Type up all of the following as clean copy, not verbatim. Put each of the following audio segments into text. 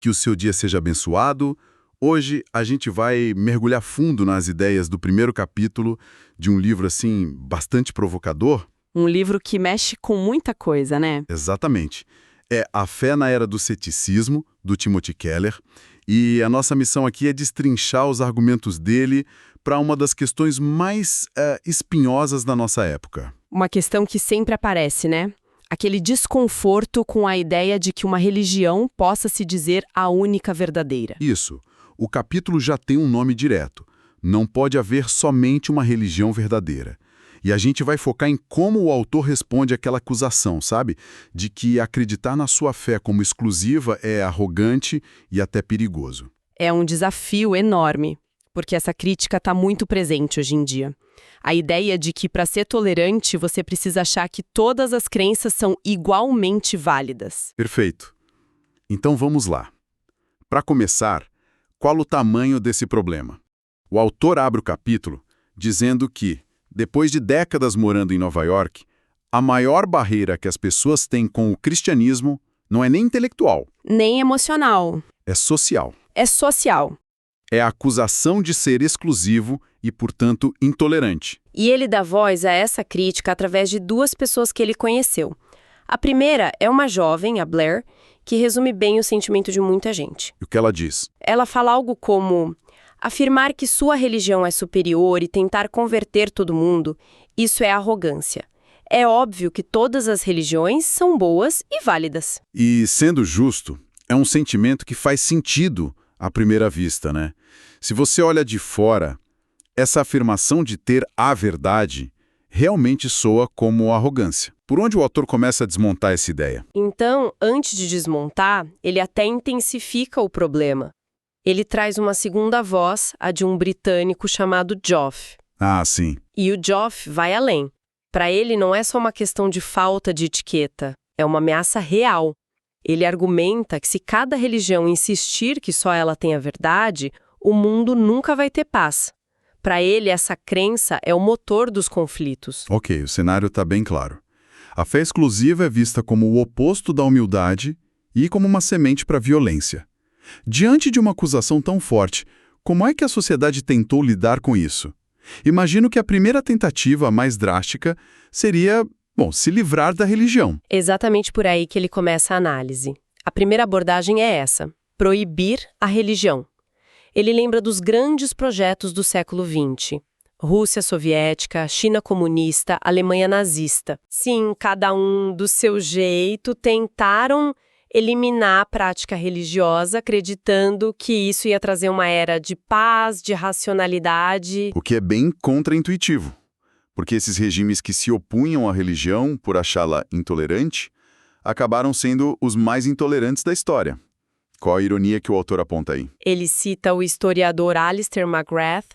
Que o seu dia seja abençoado. Hoje a gente vai mergulhar fundo nas ideias do primeiro capítulo de um livro assim bastante provocador. Um livro que mexe com muita coisa, né? Exatamente. É A Fé na Era do Ceticismo, do Timothy Keller, e a nossa missão aqui é destrinchar os argumentos dele para uma das questões mais espinhosas da nossa época. Uma questão que sempre aparece, né? Aquele desconforto com a ideia de que uma religião possa se dizer a única verdadeira. Isso. O capítulo já tem um nome direto. Não pode haver somente uma religião verdadeira. E a gente vai focar em como o autor responde àquela acusação, sabe? De que acreditar na sua fé como exclusiva é arrogante e até perigoso. É um desafio enorme, porque essa crítica está muito presente hoje em dia. A ideia de que para ser tolerante você precisa achar que todas as crenças são igualmente válidas. Perfeito. Então vamos lá. Para começar, qual o tamanho desse problema? O autor abre o capítulo dizendo que, depois de décadas morando em Nova York, a maior barreira que as pessoas têm com o cristianismo não é nem intelectual. Nem emocional. É social. É social. É a acusação de ser exclusivo e, portanto, intolerante. E ele dá voz a essa crítica através de duas pessoas que ele conheceu. A primeira é uma jovem, a Blair, que resume bem o sentimento de muita gente. E o que ela diz? Ela fala algo como: afirmar que sua religião é superior e tentar converter todo mundo, isso é arrogância. É óbvio que todas as religiões são boas e válidas. E, sendo justo, é um sentimento que faz sentido à primeira vista, né? Se você olha de fora, essa afirmação de ter a verdade realmente soa como arrogância. Por onde o autor começa a desmontar essa ideia? Então, antes de desmontar, ele até intensifica o problema. Ele traz uma segunda voz, a de um britânico chamado Geoff. Ah, sim. E o Geoff vai além. Para ele, não é só uma questão de falta de etiqueta, é uma ameaça real. Ele argumenta que se cada religião insistir que só ela tem a verdade, o mundo nunca vai ter paz. Para ele, essa crença é o motor dos conflitos. Ok, o cenário está bem claro. A fé exclusiva é vista como o oposto da humildade e como uma semente para a violência. Diante de uma acusação tão forte, como é que a sociedade tentou lidar com isso? Imagino que a primeira tentativa, mais drástica, seria, se livrar da religião. Exatamente por aí que ele começa a análise. A primeira abordagem é essa: proibir a religião. Ele lembra dos grandes projetos do século XX. Rússia soviética, China comunista, Alemanha nazista. Sim, cada um do seu jeito tentaram eliminar a prática religiosa, acreditando que isso ia trazer uma era de paz, de racionalidade. O que é bem contraintuitivo, porque esses regimes que se opunham à religião por achá-la intolerante, acabaram sendo os mais intolerantes da história. Qual a ironia que o autor aponta aí? Ele cita o historiador Alistair McGrath,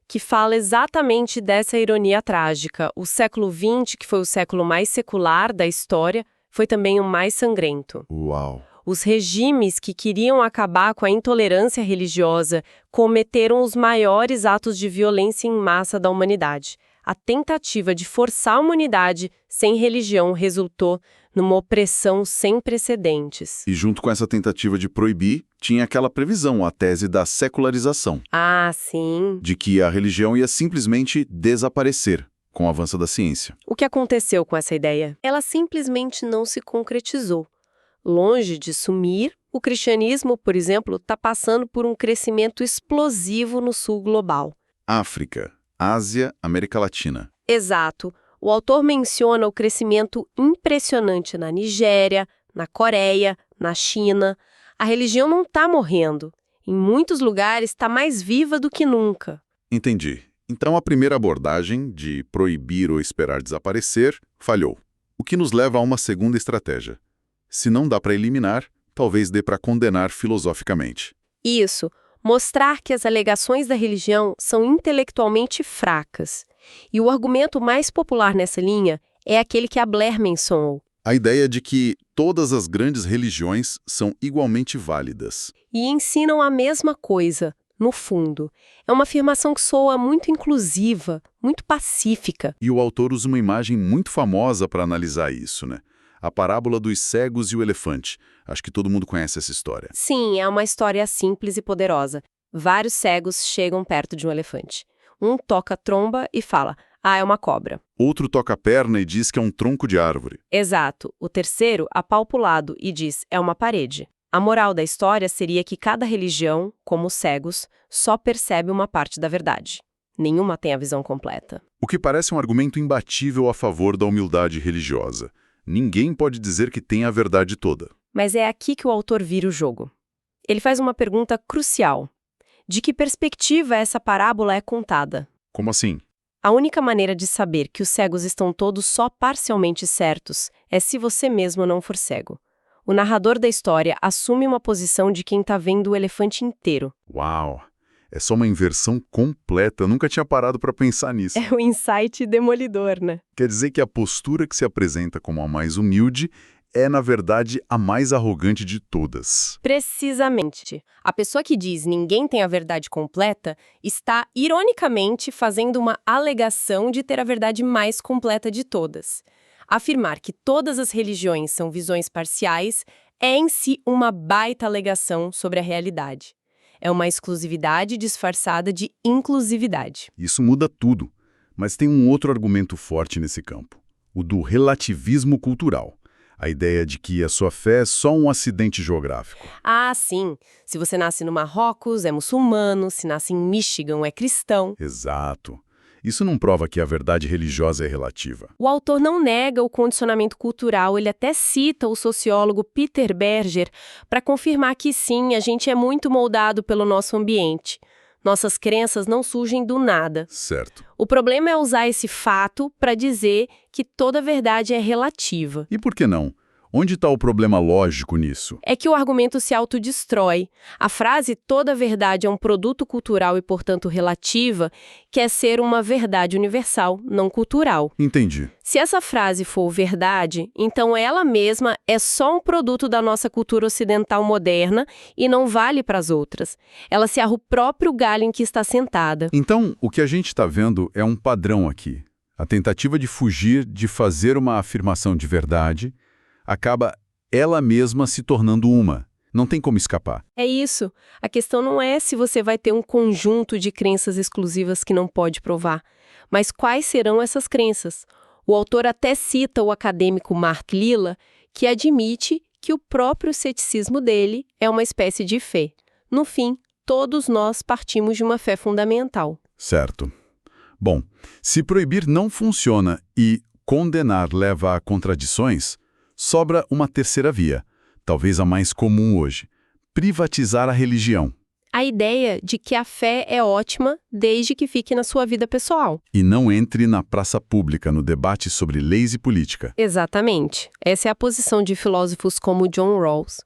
que fala exatamente dessa ironia trágica. O século XX, que foi o século mais secular da história, foi também o mais sangrento. Uau! Os regimes que queriam acabar com a intolerância religiosa cometeram os maiores atos de violência em massa da humanidade. A tentativa de forçar a humanidade sem religião resultou numa opressão sem precedentes. E junto com essa tentativa de proibir, tinha aquela previsão, a tese da secularização. Ah, sim. De que a religião ia simplesmente desaparecer com o avanço da ciência. O que aconteceu com essa ideia? Ela simplesmente não se concretizou. Longe de sumir, o cristianismo, por exemplo, está passando por um crescimento explosivo no sul global. África, Ásia, América Latina. Exato. O autor menciona o crescimento impressionante na Nigéria, na Coreia, na China. A religião não está morrendo. Em muitos lugares está mais viva do que nunca. Entendi. Então a primeira abordagem, de proibir ou esperar desaparecer, falhou. O que nos leva a uma segunda estratégia. Se não dá para eliminar, talvez dê para condenar filosoficamente. Isso. Mostrar que as alegações da religião são intelectualmente fracas. E o argumento mais popular nessa linha é aquele que a Blair mencionou. A ideia de que todas as grandes religiões são igualmente válidas. E ensinam a mesma coisa, no fundo. É uma afirmação que soa muito inclusiva, muito pacífica. E o autor usa uma imagem muito famosa para analisar isso, né? A parábola dos cegos e o elefante. Acho que todo mundo conhece essa história. Sim, é uma história simples e poderosa. Vários cegos chegam perto de um elefante. Um toca a tromba e fala: "Ah, é uma cobra." Outro toca a perna e diz que é um tronco de árvore. Exato. O terceiro apalpa o lado e diz: "É uma parede." A moral da história seria que cada religião, como os cegos, só percebe uma parte da verdade. Nenhuma tem a visão completa. O que parece um argumento imbatível a favor da humildade religiosa. Ninguém pode dizer que tem a verdade toda. Mas é aqui que o autor vira o jogo. Ele faz uma pergunta crucial. De que perspectiva essa parábola é contada? Como assim? A única maneira de saber que os cegos estão todos só parcialmente certos é se você mesmo não for cego. O narrador da história assume uma posição de quem está vendo o elefante inteiro. Uau! É só uma inversão completa. Eu nunca tinha parado para pensar nisso. É um insight demolidor, né? Quer dizer que a postura que se apresenta como a mais humilde é, na verdade, a mais arrogante de todas. Precisamente. A pessoa que diz ninguém tem a verdade completa está, ironicamente, fazendo uma alegação de ter a verdade mais completa de todas. Afirmar que todas as religiões são visões parciais é em si uma baita alegação sobre a realidade. É uma exclusividade disfarçada de inclusividade. Isso muda tudo. Mas tem um outro argumento forte nesse campo, o do relativismo cultural. A ideia de que a sua fé é só um acidente geográfico. Ah, sim. Se você nasce no Marrocos, é muçulmano. Se nasce em Michigan, é cristão. Exato. Isso não prova que a verdade religiosa é relativa. O autor não nega o condicionamento cultural, ele até cita o sociólogo Peter Berger para confirmar que sim, a gente é muito moldado pelo nosso ambiente. Nossas crenças não surgem do nada. Certo. O problema é usar esse fato para dizer que toda verdade é relativa. E por que não? Onde está o problema lógico nisso? É que o argumento se autodestrói. A frase "toda verdade é um produto cultural e, portanto, relativa" quer ser uma verdade universal, não cultural. Entendi. Se essa frase for verdade, então ela mesma é só um produto da nossa cultura ocidental moderna e não vale para as outras. Ela se arra o próprio galho em que está sentada. Então, o que a gente está vendo é um padrão aqui. A tentativa de fugir de fazer uma afirmação de verdade acaba ela mesma se tornando uma. Não tem como escapar. É isso. A questão não é se você vai ter um conjunto de crenças exclusivas que não pode provar, mas quais serão essas crenças. O autor até cita o acadêmico Mark Lilla, que admite que o próprio ceticismo dele é uma espécie de fé. No fim, todos nós partimos de uma fé fundamental. Certo. Bom, se proibir não funciona e condenar leva a contradições, sobra uma terceira via, talvez a mais comum hoje: privatizar a religião. A ideia de que a fé é ótima desde que fique na sua vida pessoal. E não entre na praça pública no debate sobre leis e política. Exatamente. Essa é a posição de filósofos como John Rawls.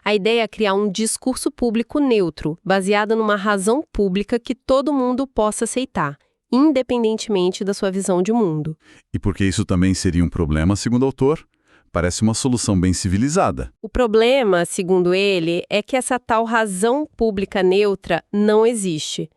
A ideia é criar um discurso público neutro, baseado numa razão pública que todo mundo possa aceitar, independentemente da sua visão de mundo. E porque isso também seria um problema, segundo o autor? Parece uma solução bem civilizada. O problema, segundo ele, é que essa tal razão pública neutra não existe.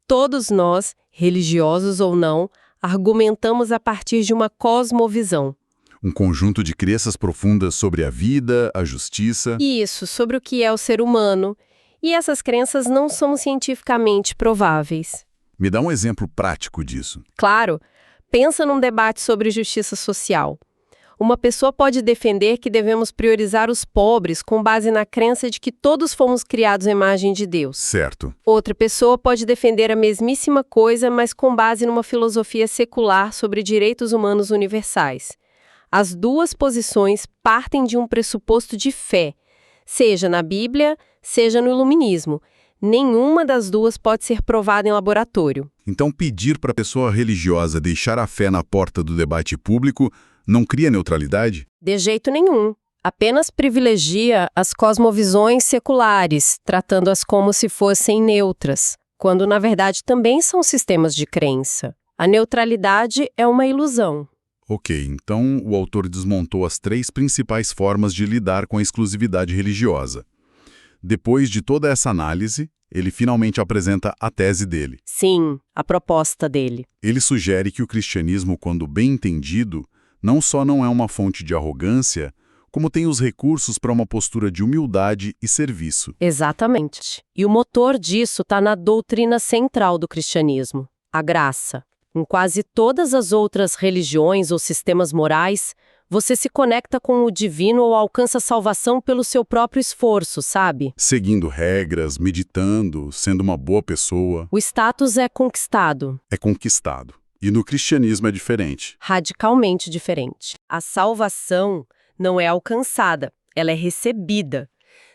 Todos nós, religiosos ou não, argumentamos a partir de uma cosmovisão. Um conjunto de crenças profundas sobre a vida, a justiça. Isso, sobre o que é o ser humano. E essas crenças não são cientificamente prováveis. Me dá um exemplo prático disso. Claro, pensa num debate sobre justiça social. Uma pessoa pode defender que devemos priorizar os pobres com base na crença de que todos fomos criados à imagem de Deus. Certo. Outra pessoa pode defender a mesmíssima coisa, mas com base numa filosofia secular sobre direitos humanos universais. As duas posições partem de um pressuposto de fé, seja na Bíblia, seja no Iluminismo. Nenhuma das duas pode ser provada em laboratório. Então, pedir para a pessoa religiosa deixar a fé na porta do debate público não cria neutralidade? De jeito nenhum. Apenas privilegia as cosmovisões seculares, tratando-as como se fossem neutras, quando na verdade também são sistemas de crença. A neutralidade é uma ilusão. Ok, então o autor desmontou as 3 principais formas de lidar com a exclusividade religiosa. Depois de toda essa análise, ele finalmente apresenta a tese dele. Sim, a proposta dele. Ele sugere que o cristianismo, quando bem entendido, não só não é uma fonte de arrogância, como tem os recursos para uma postura de humildade e serviço. Exatamente. E o motor disso está na doutrina central do cristianismo, a graça. Em quase todas as outras religiões ou sistemas morais, você se conecta com o divino ou alcança salvação pelo seu próprio esforço, sabe? Seguindo regras, meditando, sendo uma boa pessoa. O status é conquistado. É conquistado. E no cristianismo é diferente. Radicalmente diferente. A salvação não é alcançada, ela é recebida.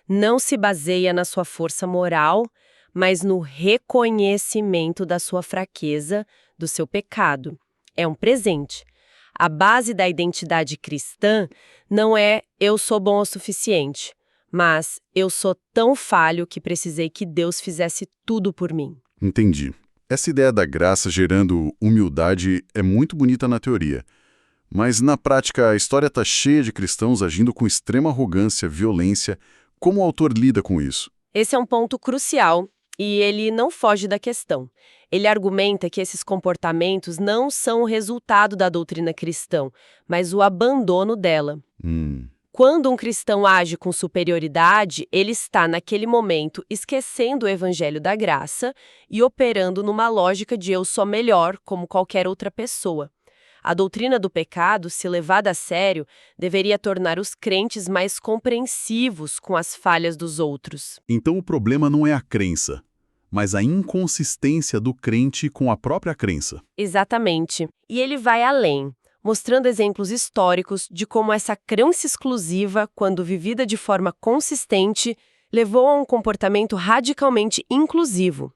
Não se baseia na sua força moral, mas no reconhecimento da sua fraqueza, do seu pecado. É um presente. A base da identidade cristã não é eu sou bom o suficiente, mas eu sou tão falho que precisei que Deus fizesse tudo por mim. Entendi. Essa ideia da graça gerando humildade é muito bonita na teoria. Mas na prática a história está cheia de cristãos agindo com extrema arrogância, violência. Como o autor lida com isso? Esse é um ponto crucial e ele não foge da questão. Ele argumenta que esses comportamentos não são o resultado da doutrina cristã, mas o abandono dela. Quando um cristão age com superioridade, ele está, naquele momento, esquecendo o evangelho da graça e operando numa lógica de eu sou melhor, como qualquer outra pessoa. A doutrina do pecado, se levada a sério, deveria tornar os crentes mais compreensivos com as falhas dos outros. Então o problema não é a crença, mas a inconsistência do crente com a própria crença. Exatamente. E ele vai além, mostrando exemplos históricos de como essa crença exclusiva, quando vivida de forma consistente, levou a um comportamento radicalmente inclusivo.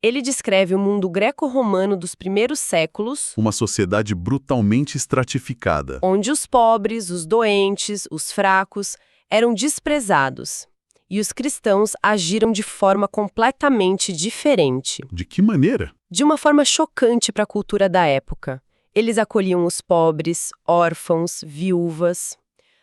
Ele descreve o mundo greco-romano dos primeiros séculos, Uma sociedade brutalmente estratificada. onde os pobres, os doentes, os fracos eram desprezados. E os cristãos agiram de forma completamente diferente. De que maneira? De uma forma chocante para a cultura da época. Eles acolhiam os pobres, órfãos, viúvas,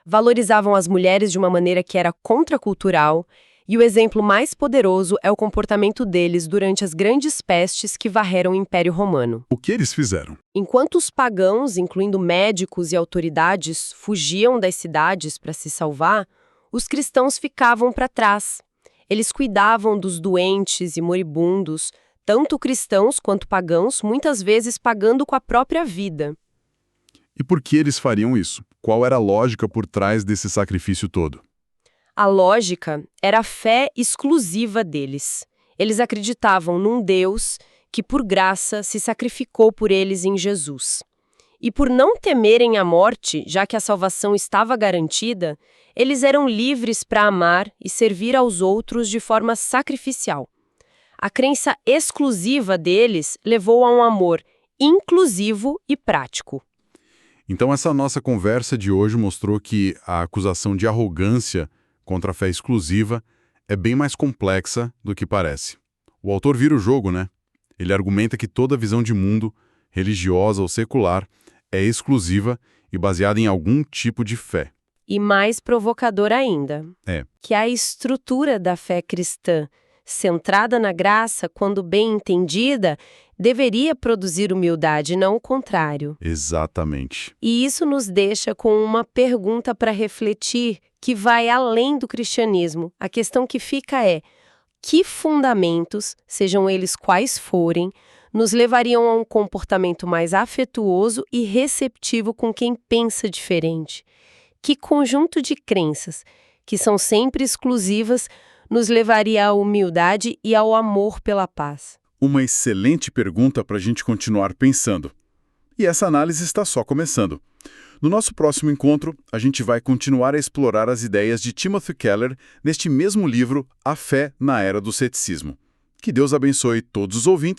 valorizavam as mulheres de uma maneira que era contracultural, e o exemplo mais poderoso é o comportamento deles durante as grandes pestes que varreram o Império Romano. O que eles fizeram? Enquanto os pagãos, incluindo médicos e autoridades, fugiam das cidades para se salvar, os cristãos ficavam para trás. Eles cuidavam dos doentes e moribundos, tanto cristãos quanto pagãos, muitas vezes pagando com a própria vida. E por que eles fariam isso? Qual era a lógica por trás desse sacrifício todo? A lógica era a fé exclusiva deles. Eles acreditavam num Deus que, por graça, se sacrificou por eles em Jesus. E por não temerem a morte, já que a salvação estava garantida, eles eram livres para amar e servir aos outros de forma sacrificial. A crença exclusiva deles levou a um amor inclusivo e prático. Então essa nossa conversa de hoje mostrou que a acusação de arrogância contra a fé exclusiva é bem mais complexa do que parece. O autor vira o jogo, né? Ele argumenta que toda visão de mundo, religiosa ou secular, é exclusiva e baseada em algum tipo de fé. E mais provocador ainda, que a estrutura da fé cristã, centrada na graça, quando bem entendida, deveria produzir humildade, não o contrário. Exatamente. E isso nos deixa com uma pergunta para refletir que vai além do cristianismo. A questão que fica é: que fundamentos, sejam eles quais forem, nos levariam a um comportamento mais afetuoso e receptivo com quem pensa diferente? Que conjunto de crenças, que são sempre exclusivas, nos levaria à humildade e ao amor pela paz? Uma excelente pergunta para a gente continuar pensando. E essa análise está só começando. No nosso próximo encontro, a gente vai continuar a explorar as ideias de Timothy Keller neste mesmo livro, A Fé na Era do Ceticismo. Que Deus abençoe todos os ouvintes